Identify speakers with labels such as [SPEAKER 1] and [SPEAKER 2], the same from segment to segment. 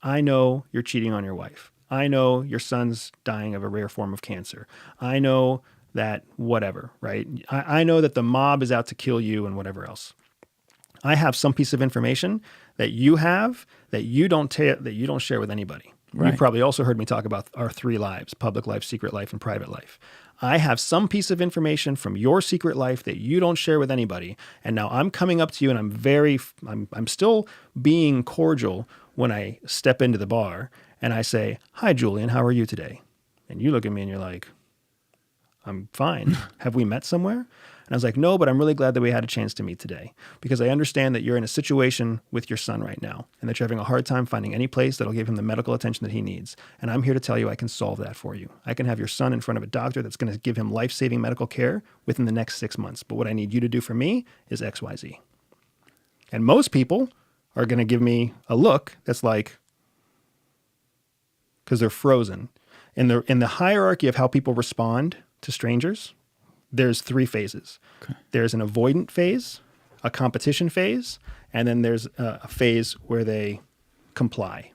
[SPEAKER 1] I know you're cheating on your wife. I know your son's dying of a rare form of cancer. I know that whatever, right? I know that the mob is out to kill you and whatever else. I have some piece of information that you have that you don't share with anybody.
[SPEAKER 2] Right.
[SPEAKER 1] You've probably also heard me talk about our 3 lives: public life, secret life, and private life. I have some piece of information from your secret life that you don't share with anybody. And now I'm coming up to you, and I'm still being cordial when I step into the bar and I say, "Hi, Julian, how are you today?" And you look at me and you're like, "I'm fine. Have we met somewhere?" And I was like, "No, but I'm really glad that we had a chance to meet today, because I understand that you're in a situation with your son right now and that you're having a hard time finding any place that'll give him the medical attention that he needs. And I'm here to tell you I can solve that for you. I can have your son in front of a doctor that's going to give him life-saving medical care within the next 6 months. But what I need you to do for me is X, Y, Z." And most people are going to give me a look that's like, because they're frozen. In the hierarchy of how people respond to strangers, there's 3 phases. Okay. There's an avoidant phase, a competition phase, and then there's a phase where they comply.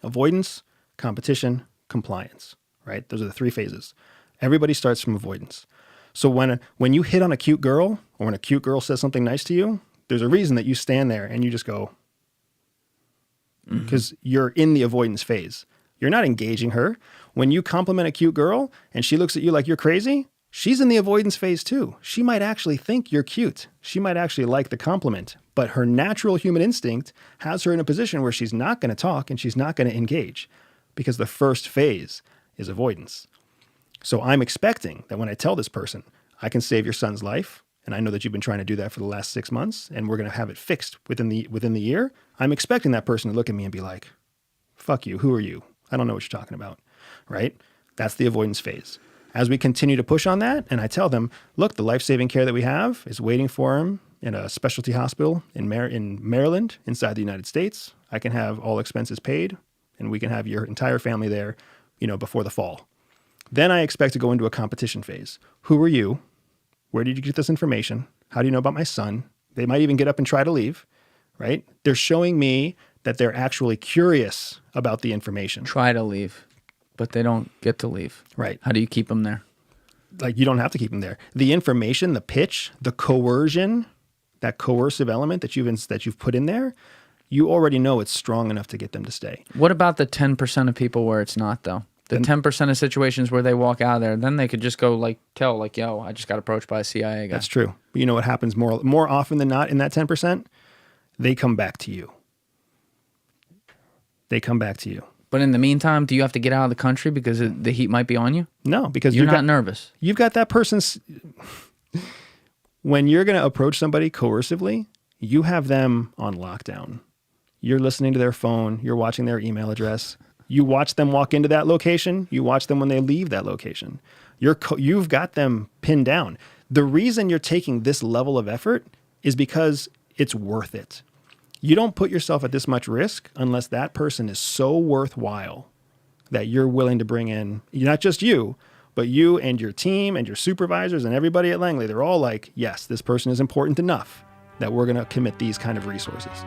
[SPEAKER 1] Avoidance, competition, compliance, right? Those are the 3 phases. Everybody starts from avoidance. So when you hit on a cute girl, or when a cute girl says something nice to you, there's a reason that you stand there and you just go, because you're in the avoidance phase. You're not engaging her. When you compliment a cute girl and she looks at you like you're crazy, she's in the avoidance phase too. She might actually think you're cute. She might actually like the compliment, but her natural human instinct has her in a position where she's not going to talk and she's not going to engage, because the first phase is avoidance. So I'm expecting that when I tell this person, I can save your son's life, and I know that you've been trying to do that for the last 6 months, and we're going to have it fixed within the year, I'm expecting that person to look at me and be like, "Fuck you, who are you? I don't know what you're talking about," right? That's the avoidance phase. As we continue to push on that, and I tell them, "Look, the life-saving care that we have is waiting for him in a specialty hospital in Maryland, inside the United States. I can have all expenses paid, and we can have your entire family there, before the fall." Then I expect to go into a competition phase. "Who are you? Where did you get this information? How do you know about my son?" They might even get up and try to leave, right? They're showing me that they're actually curious about the information.
[SPEAKER 2] Try to leave, but they don't get to leave.
[SPEAKER 1] Right.
[SPEAKER 2] How do you keep them there?
[SPEAKER 1] Like, you don't have to keep them there. The information, the pitch, the coercion, that coercive element that you've put in there, you already know it's strong enough to get them to stay.
[SPEAKER 2] What about the 10% of people where it's not, though? The 10% of situations where they walk out of there, then they could just go "Yo, I just got approached by a CIA guy."
[SPEAKER 1] That's true. But you know what happens more often than not in that 10%? They come back to you. They come back to you.
[SPEAKER 2] But in the meantime, do you have to get out of the country because the heat might be on you?
[SPEAKER 1] No, because
[SPEAKER 2] you're not nervous.
[SPEAKER 1] You've got that person's... When you're going to approach somebody coercively, you have them on lockdown. You're listening to their phone. You're watching their email address. You watch them walk into that location. You watch them when they leave that location. You've got them pinned down. The reason you're taking this level of effort is because it's worth it. You don't put yourself at this much risk unless that person is so worthwhile that you're willing to bring in, not just you, but you and your team and your supervisors and everybody at Langley. They're all like, "Yes, this person is important enough that we're going to commit these kind of resources."